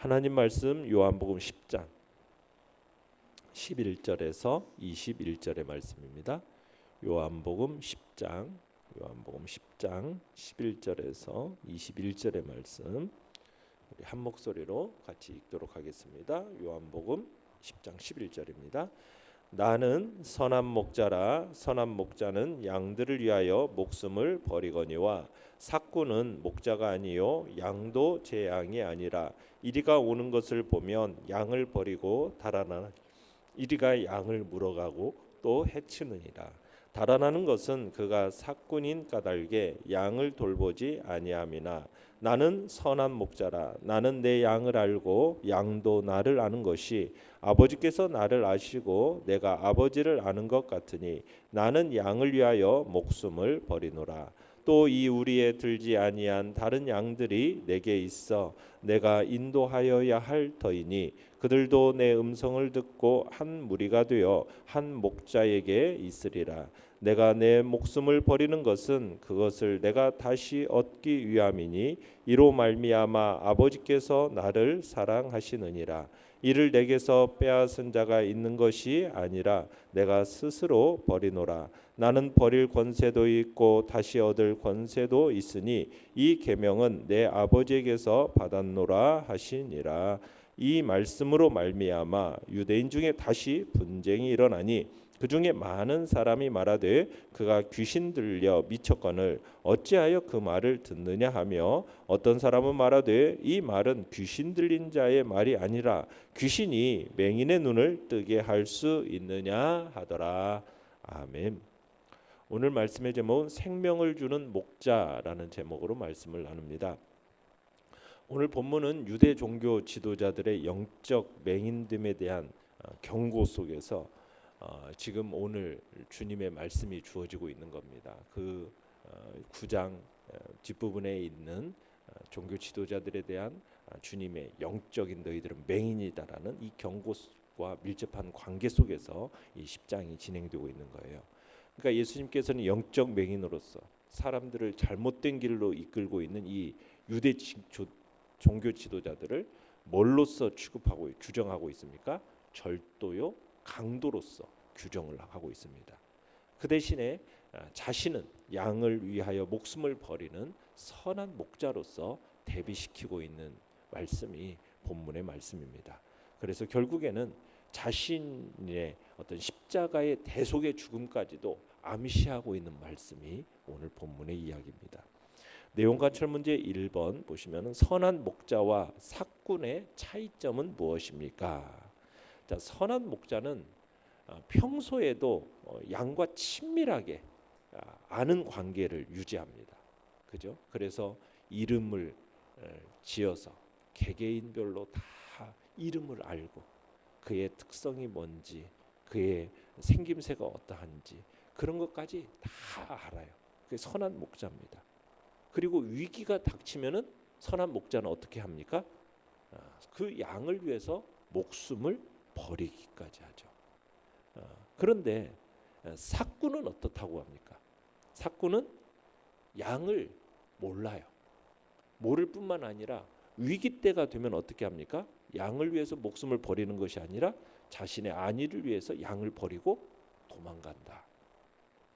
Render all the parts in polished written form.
하나님 말씀 요한복음 10장 11절에서 21절의 말씀입니다. 요한복음 10장 11절에서 21절의 말씀 우리 한 목소리로 같이 읽도록 하겠습니다. 요한복음 10장 11절입니다. 나는 선한 목자라. 선한 목자는 양들을 위하여 목숨을 버리거니와 삭구는 목자가 아니요 양도 제 양이 아니라 이리가 오는 것을 보면 양을 버리고 달아나는 이리가 양을 물어가고 또 해치느니라. 달아나는 것은 그가 삭군인 까닭에 양을 돌보지 아니함이나 나는 선한 목자라. 나는 내 양을 알고 양도 나를 아는 것이 아버지께서 나를 아시고 내가 아버지를 아는 것 같으니 나는 양을 위하여 목숨을 버리노라. 또 이 우리에 들지 아니한 다른 양들이 내게 있어 내가 인도하여야 할 터이니 그들도 내 음성을 듣고 한 무리가 되어 한 목자에게 있으리라. 내가 내 목숨을 버리는 것은 그것을 내가 다시 얻기 위함이니 이로 말미암아 아버지께서 나를 사랑하시느니라. 이를 내게서 빼앗은 자가 있는 것이 아니라 내가 스스로 버리노라. 나는 버릴 권세도 있고 다시 얻을 권세도 있으니 이 계명은 내 아버지에게서 받았노라 하시니라. 이 말씀으로 말미암아 유대인 중에 다시 분쟁이 일어나니 그 중에 많은 사람이 말하되 그가 귀신 들려 미쳤거늘 어찌하여 그 말을 듣느냐 하며 어떤 사람은 말하되 이 말은 귀신 들린 자의 말이 아니라 귀신이 맹인의 눈을 뜨게 할 수 있느냐 하더라. 아멘. 오늘 말씀의 제목은 생명을 주는 목자라는 제목으로 말씀을 나눕니다. 오늘 본문은 유대 종교 지도자들의 영적 맹인됨에 대한 경고 속에서 지금 오늘 주님의 말씀이 주어지고 있는 겁니다. 그 9장 뒷부분에 있는 종교 지도자들에 대한 주님의 영적인 너희들은 맹인이다라는 이 경고와 밀접한 관계 속에서 이 10장이 진행되고 있는 거예요. 그러니까 예수님께서는 영적 맹인으로서 사람들을 잘못된 길로 이끌고 있는 이 유대 종교 지도자들을 뭘로써 취급하고 규정하고 있습니까? 절도요, 강도로서 규정을 하고 있습니다. 그 대신에 자신은 양을 위하여 목숨을 버리는 선한 목자로서 대비시키고 있는 말씀이 본문의 말씀입니다. 그래서 결국에는 자신의 어떤 십자가의 대속의 죽음까지도 암시하고 있는 말씀이 오늘 본문의 이야기입니다. 내용관찰 문제 1번 보시면 선한 목자와 삭군의 차이점은 무엇입니까? 자, 선한 목자는 평소에도 양과 친밀하게 아는 관계를 유지합니다. 그죠? 그래서 이름을 지어서 개개인별로 다 이름을 알고 그의 특성이 뭔지 그의 생김새가 어떠한지 그런 것까지 다 알아요. 그게 선한 목자입니다. 그리고 위기가 닥치면은 선한 목자는 어떻게 합니까? 그 양을 위해서 목숨을 버리기까지 하죠. 그런데 삭군은 어떻다고 합니까? 삭군은 양을 몰라요. 모를 뿐만 아니라 위기 때가 되면 어떻게 합니까? 양을 위해서 목숨을 버리는 것이 아니라 자신의 안위를 위해서 양을 버리고 도망간다.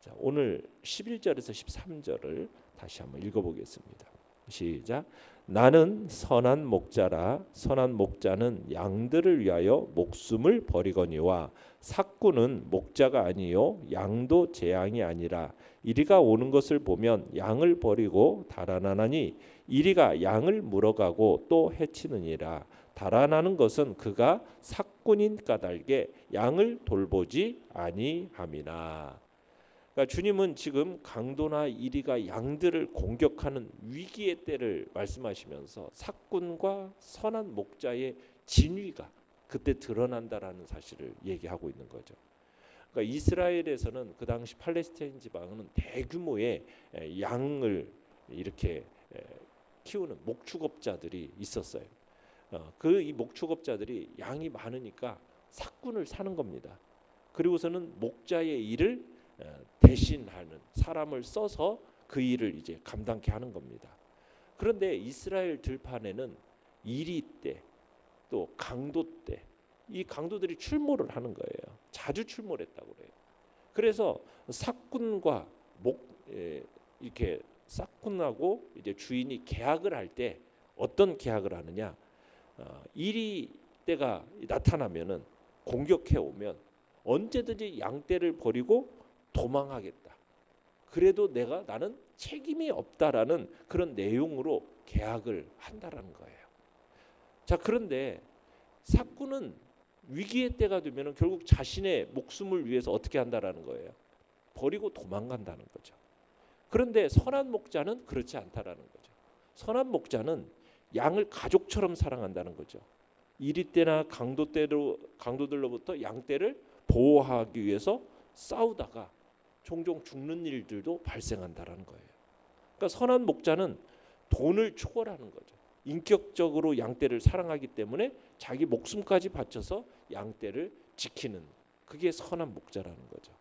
자, 오늘 11절에서 13절을 다시 한번 읽어보겠습니다. 시작. 나는 선한 목자라. 선한 목자는 양들을 위하여 목숨을 버리거니와 삭군은 목자가 아니요 양도 제 양이 아니라 이리가 오는 것을 보면 양을 버리고 달아나나니 이리가 양을 물어가고 또 해치느니라. 달아나는 것은 그가 삭군인 까닭에 양을 돌보지 아니함이나. 그러니까 주님은 지금 강도나 이리가 양들을 공격하는 위기의 때를 말씀하시면서 삭군과 선한 목자의 진위가 그때 드러난다라는 사실을 얘기하고 있는 거죠. 그러니까 이스라엘에서는 그 당시 팔레스타인 지방은 대규모의 양을 이렇게 키우는 목축업자들이 있었어요. 그 이 목축업자들이 양이 많으니까 삭군을 사는 겁니다. 그리고서는 목자의 일을 대신하는 사람을 써서 그 일을 이제 감당케 하는 겁니다. 그런데 이스라엘 들판에는 이리 때 또 강도 때 이 강도들이 출몰을 하는 거예요. 자주 출몰했다고 그래요. 그래서 삭군과 이렇게 삭군하고 이제 주인이 계약을 할 때 어떤 계약을 하느냐? 이리 때가 나타나면은 공격해 오면 언제든지 양떼를 버리고 도망하겠다. 그래도 나는 책임이 없다라는 그런 내용으로 계약을 한다라는 거예요. 자, 그런데 삭군은 위기의 때가 되면은 결국 자신의 목숨을 위해서 어떻게 한다라는 거예요. 버리고 도망간다는 거죠. 그런데 선한 목자는 그렇지 않다라는 거죠. 선한 목자는 양을 가족처럼 사랑한다는 거죠. 이리 때나 강도들로부터 양떼를 보호하기 위해서 싸우다가 종종 죽는 일들도 발생한다라는 거예요. 그러니까 선한 목자는 돈을 초월하는 거죠. 인격적으로 양떼를 사랑하기 때문에 자기 목숨까지 바쳐서 양떼를 지키는, 그게 선한 목자라는 거죠.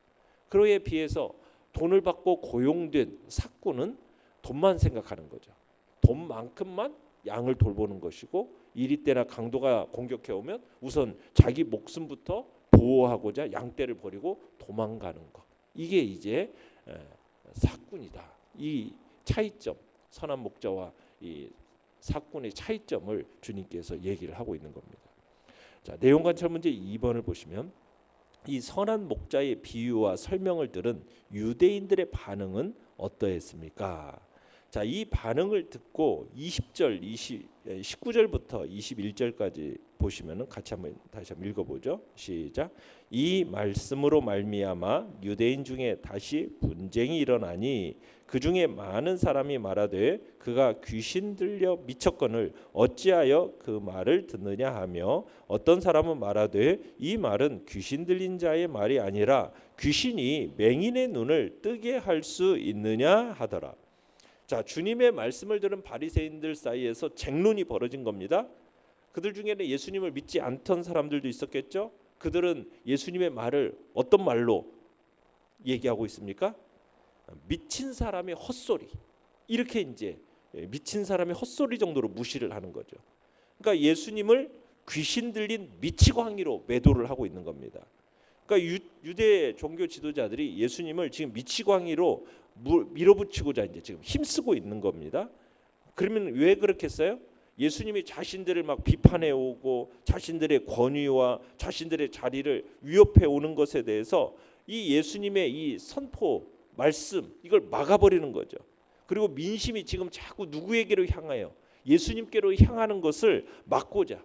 그에 비해서 돈을 받고 고용된 삭군은 돈만 생각하는 거죠. 돈만큼만 양을 돌보는 것이고, 이리 때나 강도가 공격해 오면 우선 자기 목숨부터 보호하고자 양떼를 버리고 도망가는 것. 이게 이제 삭군이다. 이 차이점, 선한 목자와 이 삭군의 차이점을 주님께서 얘기를 하고 있는 겁니다. 자, 내용 관찰 문제 2번을 보시면 이 선한 목자의 비유와 설명을 들은 유대인들의 반응은 어떠했습니까? 자, 이 반응을 듣고 19절부터 21절까지 보시면은 같이 다시 한번 읽어보죠. 시작. 이 말씀으로 말미암아 유대인 중에 다시 분쟁이 일어나니 그 중에 많은 사람이 말하되 그가 귀신 들려 미쳤거늘 어찌하여 그 말을 듣느냐 하며, 어떤 사람은 말하되 이 말은 귀신 들린 자의 말이 아니라 귀신이 맹인의 눈을 뜨게 할 수 있느냐 하더라. 자, 주님의 말씀을 들은 바리새인들 사이에서 쟁론이 벌어진 겁니다. 그들 중에는 예수님을 믿지 않던 사람들도 있었겠죠. 그들은 예수님의 말을 어떤 말로 얘기하고 있습니까? 미친 사람의 헛소리. 이렇게 이제 미친 사람의 헛소리 정도로 무시를 하는 거죠. 그러니까 예수님을 귀신 들린 미치광이로 매도를 하고 있는 겁니다. 그러니까 유대 종교 지도자들이 예수님을 지금 미치광이로 밀어붙이고자 이제 지금 힘쓰고 있는 겁니다. 그러면 왜 그렇게 했어요? 예수님이 자신들을 막 비판해 오고 자신들의 권위와 자신들의 자리를 위협해 오는 것에 대해서 이 예수님의 이 선포 말씀, 이걸 막아버리는 거죠. 그리고 민심이 지금 자꾸 누구에게로 향하여 예수님께로 향하는 것을 막고자,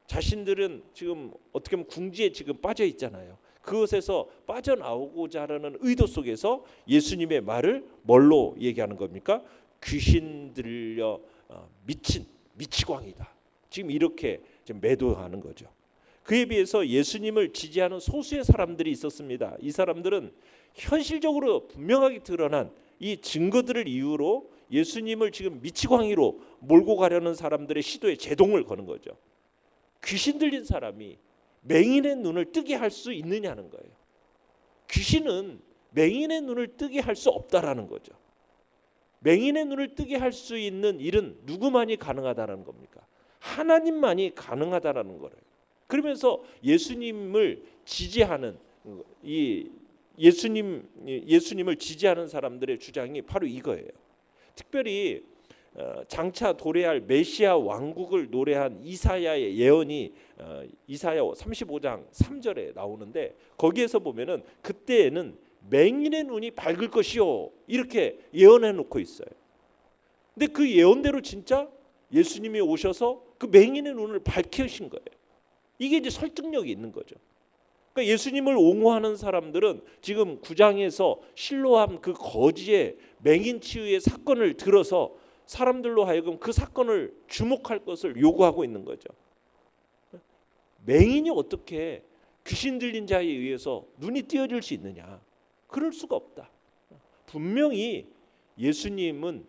자신들은 지금 어떻게 보면 궁지에 지금 빠져 있잖아요. 그것에서 빠져나오고자 하는 의도 속에서 예수님의 말을 뭘로 얘기하는 겁니까? 귀신 들려 미치광이다. 지금 이렇게 지금 매도하는 거죠. 그에 비해서 예수님을 지지하는 소수의 사람들이 있었습니다. 이 사람들은 현실적으로 분명하게 드러난 이 증거들을 이유로 예수님을 지금 미치광이로 몰고 가려는 사람들의 시도에 제동을 거는 거죠. 귀신 들린 사람이 맹인의 눈을 뜨게 할 수 있느냐는 거예요. 귀신은 맹인의 눈을 뜨게 할 수 없다라는 거죠. 맹인의 눈을 뜨게 할 수 있는 일은 누구만이 가능하다는 겁니까? 하나님만이 가능하다라는 거예요. 그러면서 예수님을 지지하는 예수님을 지지하는 사람들의 주장이 바로 이거예요. 특별히 장차 도래할 메시아 왕국을 노래한 이사야의 예언이 이사야 35장 3절에 나오는데, 거기에서 보면은 그때에는 맹인의 눈이 밝을 것이요 이렇게 예언해 놓고 있어요. 근데 그 예언대로 진짜 예수님이 오셔서 그 맹인의 눈을 밝히신 거예요. 이게 이제 설득력이 있는 거죠. 그러니까 예수님을 옹호하는 사람들은 지금 9장에서 실로암 그 거지의 맹인 치유의 사건을 들어서 사람들로 하여금 그 사건을 주목할 것을 요구하고 있는 거죠. 맹인이 어떻게 귀신 들린 자에 의해서 눈이 띄어질 수 있느냐? 그럴 수가 없다. 분명히 예수님은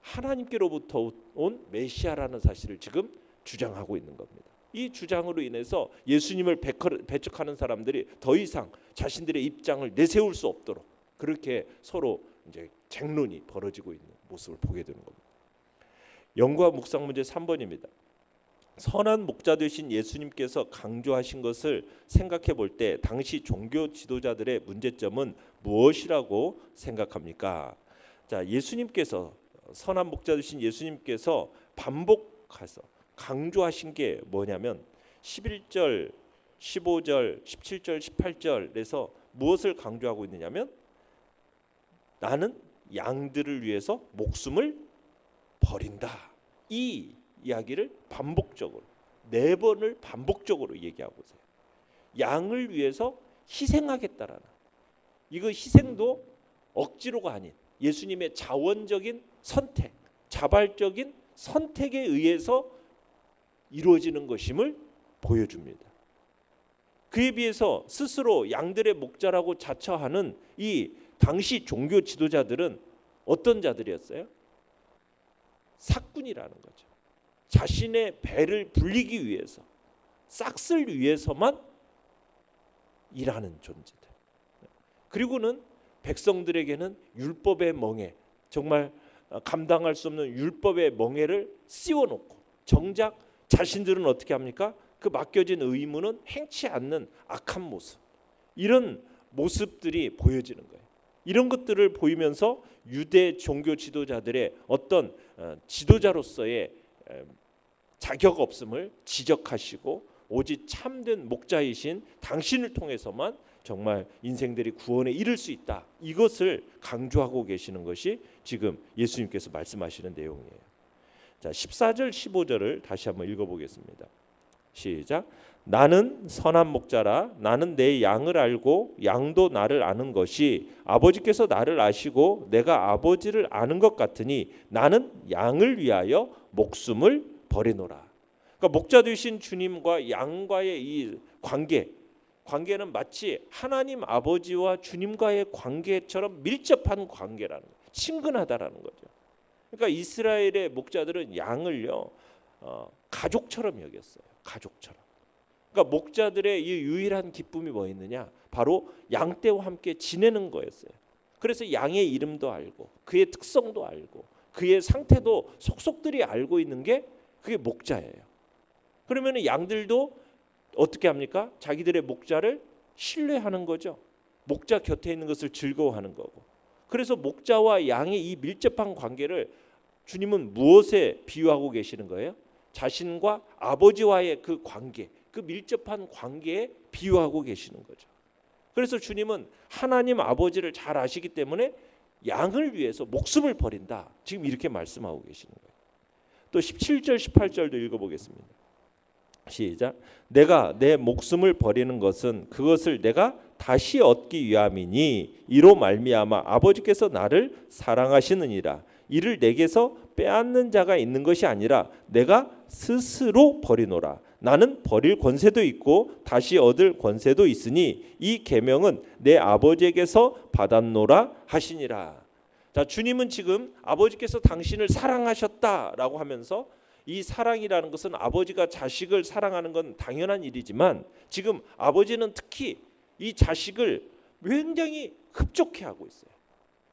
하나님께로부터 온 메시아라는 사실을 지금 주장하고 있는 겁니다. 이 주장으로 인해서 예수님을 배척하는 사람들이 더 이상 자신들의 입장을 내세울 수 없도록 그렇게 서로 이제 쟁론이 벌어지고 있는 모습을 보게 되는 겁니다. 연구와 묵상 문제 3번입니다. 선한 목자 되신 예수님께서 강조하신 것을 생각해 볼 때 당시 종교 지도자들의 문제점은 무엇이라고 생각합니까? 자, 예수님께서 선한 목자 되신 예수님께서 반복해서 강조하신 게 뭐냐면 11절, 15절, 17절, 18절에서 무엇을 강조하고 있느냐면 나는 양들을 위해서 목숨을 버린다. 이 이야기를 반복적으로 4번을 반복적으로 얘기하고 있어요. 양을 위해서 희생하겠다라는, 이거 희생도 억지로가 아닌 예수님의 자원적인 선택, 자발적인 선택에 의해서 이루어지는 것임을 보여줍니다. 그에 비해서 스스로 양들의 목자라고 자처하는 이 당시 종교 지도자들은 어떤 자들이었어요? 삭군이라는 거죠. 자신의 배를 불리기 위해서, 싹쓸 위해서만 일하는 존재들. 그리고는 백성들에게는 율법의 멍에, 정말 감당할 수 없는 율법의 멍에를 씌워놓고 정작 자신들은 어떻게 합니까? 그 맡겨진 의무는 행치 않는 악한 모습, 이런 모습들이 보여지는 거예요. 이런 것들을 보이면서 유대 종교 지도자들의 어떤 지도자로서의 자격 없음을 지적하시고 오직 참된 목자이신 당신을 통해서만 정말 인생들이 구원에 이를 수 있다, 이것을 강조하고 계시는 것이 지금 예수님께서 말씀하시는 내용이에요. 자, 14절 15절을 다시 한번 읽어보겠습니다. 시작. 나는 선한 목자라. 나는 내 양을 알고 양도 나를 아는 것이 아버지께서 나를 아시고 내가 아버지를 아는 것 같으니 나는 양을 위하여 목숨을 버리노라. 그러니까 목자 되신 주님과 양과의 이 관계는 마치 하나님 아버지와 주님과의 관계처럼 밀접한 관계라는 거예요. 친근하다라는 거죠. 그러니까 이스라엘의 목자들은 양을요 가족처럼 여겼어요. 가족처럼. 그러니까 목자들의 이 유일한 기쁨이 뭐 있느냐? 바로 양떼와 함께 지내는 거였어요. 그래서 양의 이름도 알고 그의 특성도 알고 그의 상태도 속속들이 알고 있는 게 그게 목자예요. 그러면 양들도 어떻게 합니까? 자기들의 목자를 신뢰하는 거죠. 목자 곁에 있는 것을 즐거워하는 거고. 그래서 목자와 양의 이 밀접한 관계를 주님은 무엇에 비유하고 계시는 거예요? 자신과 아버지와의 그 관계, 그 밀접한 관계에 비유하고 계시는 거죠. 그래서 주님은 하나님 아버지를 잘 아시기 때문에 양을 위해서 목숨을 버린다, 지금 이렇게 말씀하고 계시는 거예요. 또 17절 18절도 읽어보겠습니다. 시작. 내가 내 목숨을 버리는 것은 그것을 내가 다시 얻기 위함이니 이로 말미암아 아버지께서 나를 사랑하시느니라. 이를 내게서 빼앗는 자가 있는 것이 아니라 내가 스스로 버리노라. 나는 버릴 권세도 있고 다시 얻을 권세도 있으니 이 계명은 내 아버지에게서 받았노라 하시니라. 자, 주님은 지금 아버지께서 당신을 사랑하셨다라고 하면서 이 사랑이라는 것은 아버지가 자식을 사랑하는 건 당연한 일이지만 지금 아버지는 특히 이 자식을 굉장히 흡족해 하고 있어요.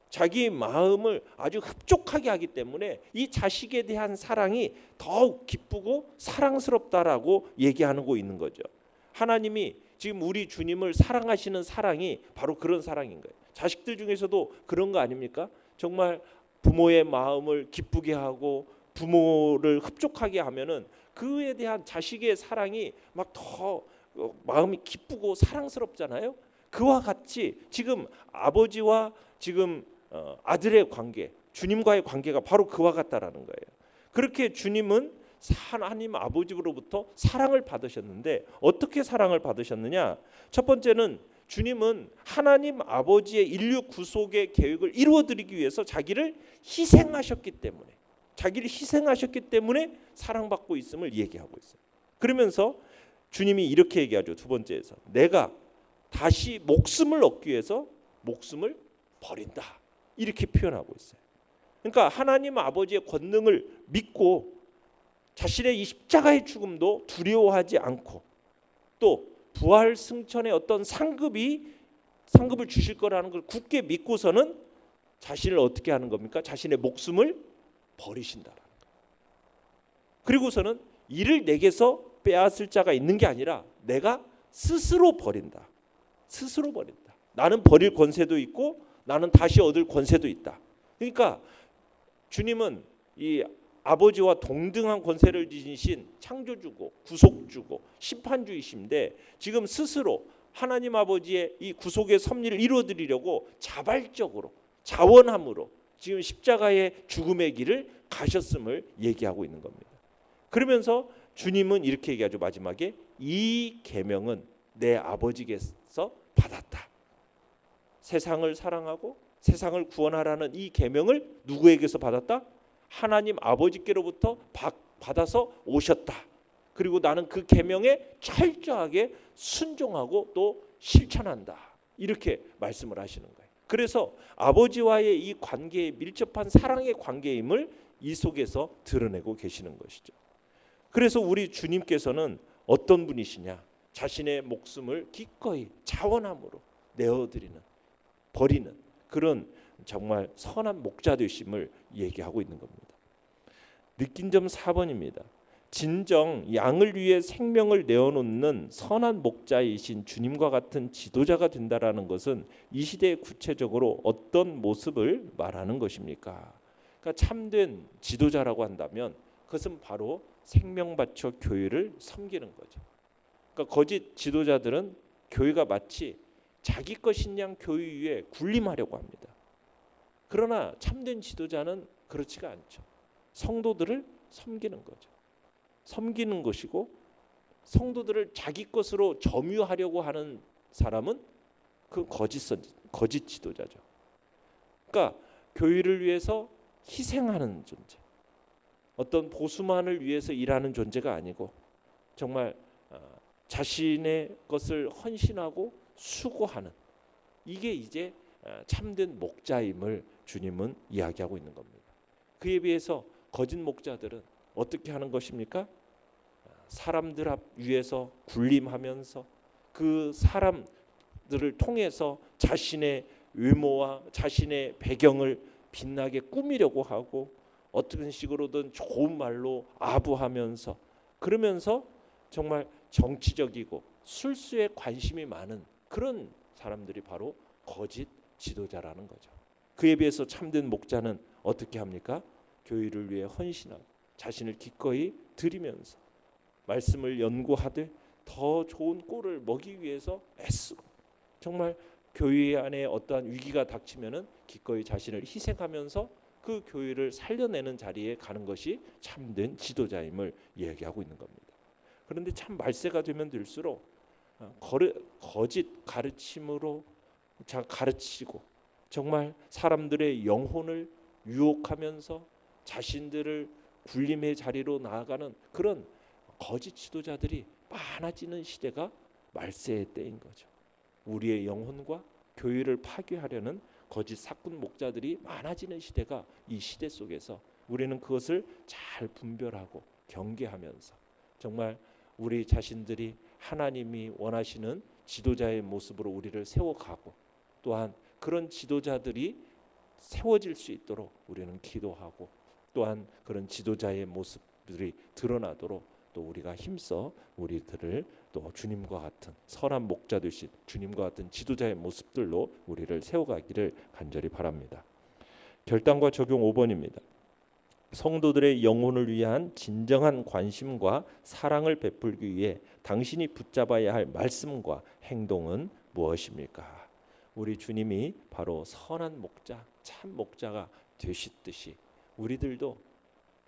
자기 마음을 아주 흡족하게 하기 때문에 이 자식에 대한 사랑이 더욱 기쁘고 사랑스럽다라고 얘기하고 있는 거죠. 하나님이 지금 우리 주님을 사랑하시는 사랑이 바로 그런 사랑인 거예요. 자식들 중에서도 그런 거 아닙니까? 정말 부모의 마음을 기쁘게 하고 부모를 흡족하게 하면은 그에 대한 자식의 사랑이 막 더 마음이 기쁘고 사랑스럽잖아요. 그와 같이 지금 아버지와 지금 아들의 관계, 주님과의 관계가 바로 그와 같다라는 거예요. 그렇게 주님은 하나님 아버지로부터 사랑을 받으셨는데 어떻게 사랑을 받으셨느냐? 첫 번째는 주님은 하나님 아버지의 인류 구속의 계획을 이루어드리기 위해서 자기를 희생하셨기 때문에 사랑받고 있음을 얘기하고 있어요. 그러면서 주님이 이렇게 얘기하죠. 두 번째에서 내가 다시 목숨을 얻기 위해서 목숨을 버린다, 이렇게 표현하고 있어요. 그러니까 하나님 아버지의 권능을 믿고 자신의 이 십자가의 죽음도 두려워하지 않고 또 부활 승천의 어떤 상급을 주실 거라는 걸 굳게 믿고서는 자신을 어떻게 하는 겁니까? 자신의 목숨을 버리신다라는 거예요. 그리고서는 이를 내게서 빼앗을 자가 있는 게 아니라 내가 스스로 버린다. 스스로 버린다. 나는 버릴 권세도 있고 나는 다시 얻을 권세도 있다. 그러니까 주님은 이 아버지와 동등한 권세를 지니신 창조주고 구속주고 심판주이신데 지금 스스로 하나님 아버지의 이 구속의 섭리를 이루어드리려고 자발적으로 자원함으로 지금 십자가의 죽음의 길을 가셨음을 얘기하고 있는 겁니다. 그러면서 주님은 이렇게 얘기하죠. 마지막에 이 계명은 내 아버지께서 받았다. 세상을 사랑하고 세상을 구원하라는 이 계명을 누구에게서 받았다? 하나님 아버지께로부터 받아서 오셨다. 그리고 나는 그 계명에 철저하게 순종하고 또 실천한다. 이렇게 말씀을 하시는 거예요. 그래서 아버지와의 이 관계에 밀접한 사랑의 관계임을 이 속에서 드러내고 계시는 것이죠. 그래서 우리 주님께서는 어떤 분이시냐? 자신의 목숨을 기꺼이 자원함으로 내어드리는, 버리는 그런 정말 선한 목자 되심을 얘기하고 있는 겁니다. 느낀 점 4번입니다. 진정 양을 위해 생명을 내어놓는 선한 목자이신 주님과 같은 지도자가 된다라는 것은 이 시대에 구체적으로 어떤 모습을 말하는 것입니까? 그러니까 참된 지도자라고 한다면 그것은 바로 생명 바쳐 교회를 섬기는 거죠. 그러니까 거짓 지도자들은 교회가 마치 자기 것인 양 교회 위에 군림하려고 합니다. 그러나 참된 지도자는 그렇지가 않죠. 성도들을 섬기는 거죠. 섬기는 것이고 성도들을 자기 것으로 점유하려고 하는 사람은 그 거짓 지도자죠. 그러니까 교회를 위해서 희생하는 존재, 어떤 보수만을 위해서 일하는 존재가 아니고 정말 자신의 것을 헌신하고 수고하는, 이게 이제 참된 목자임을 주님은 이야기하고 있는 겁니다. 그에 비해서 거짓 목자들은 어떻게 하는 것입니까? 사람들 위에서 군림하면서 그 사람들을 통해서 자신의 외모와 자신의 배경을 빛나게 꾸미려고 하고 어떤 식으로든 좋은 말로 아부하면서 그러면서 정말 정치적이고 술수에 관심이 많은 그런 사람들이 바로 거짓 지도자라는 거죠. 그에 비해서 참된 목자는 어떻게 합니까? 교회를 위해 헌신하고 자신을 기꺼이 드리면서 말씀을 연구하되 더 좋은 꼴을 먹기 위해서 애쓰고 정말 교회 안에 어떠한 위기가 닥치면은 기꺼이 자신을 희생하면서 그 교회를 살려내는 자리에 가는 것이 참된 지도자임을 이야기하고 있는 겁니다. 그런데 참 말세가 되면 될수록 거짓 가르침으로 가르치고 정말 사람들의 영혼을 유혹하면서 자신들을 군림의 자리로 나아가는 그런 거짓 지도자들이 많아지는 시대가 말세의 때인 거죠. 우리의 영혼과 교회를 파괴하려는 거짓 사꾼 목자들이 많아지는 시대가 이 시대 속에서 우리는 그것을 잘 분별하고 경계하면서 정말 우리 자신들이 하나님이 원하시는 지도자의 모습으로 우리를 세워가고 또한 그런 지도자들이 세워질 수 있도록 우리는 기도하고 또한 그런 지도자의 모습들이 드러나도록 또 우리가 힘써 우리들을 또 주님과 같은 선한 목자 되신 주님과 같은 지도자의 모습들로 우리를 세워가기를 간절히 바랍니다. 결단과 적용 5번입니다. 성도들의 영혼을 위한 진정한 관심과 사랑을 베풀기 위해 당신이 붙잡아야 할 말씀과 행동은 무엇입니까? 우리 주님이 바로 선한 목자, 참 목자가 되시듯이 우리들도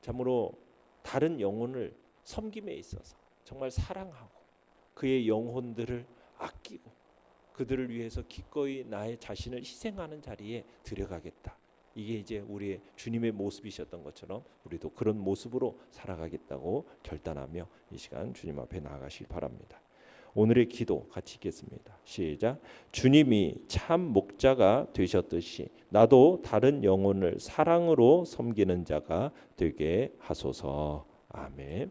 참으로 다른 영혼을 섬김에 있어서 정말 사랑하고 그의 영혼들을 아끼고 그들을 위해서 기꺼이 나의 자신을 희생하는 자리에 들여가겠다. 이게 이제 우리의 주님의 모습이셨던 것처럼 우리도 그런 모습으로 살아가겠다고 결단하며 이 시간 주님 앞에 나아가시기 바랍니다. 오늘의 기도 같이 읽겠습니다. 시작. 주님이 참 목자가 되셨듯이 나도 다른 영혼을 사랑으로 섬기는 자가 되게 하소서. 아멘.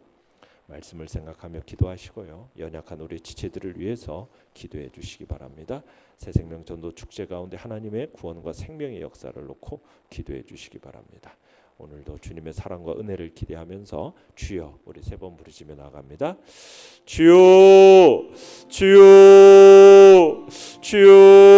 말씀을 생각하며 기도하시고요. 연약한 우리 지체들을 위해서 기도해 주시기 바랍니다. 새생명 전도 축제 가운데 하나님의 구원과 생명의 역사를 놓고 기도해 주시기 바랍니다. 오늘도 주님의 사랑과 은혜를 기대하면서 주여 우리 3번 부르시며 나갑니다. 주여 주여 주여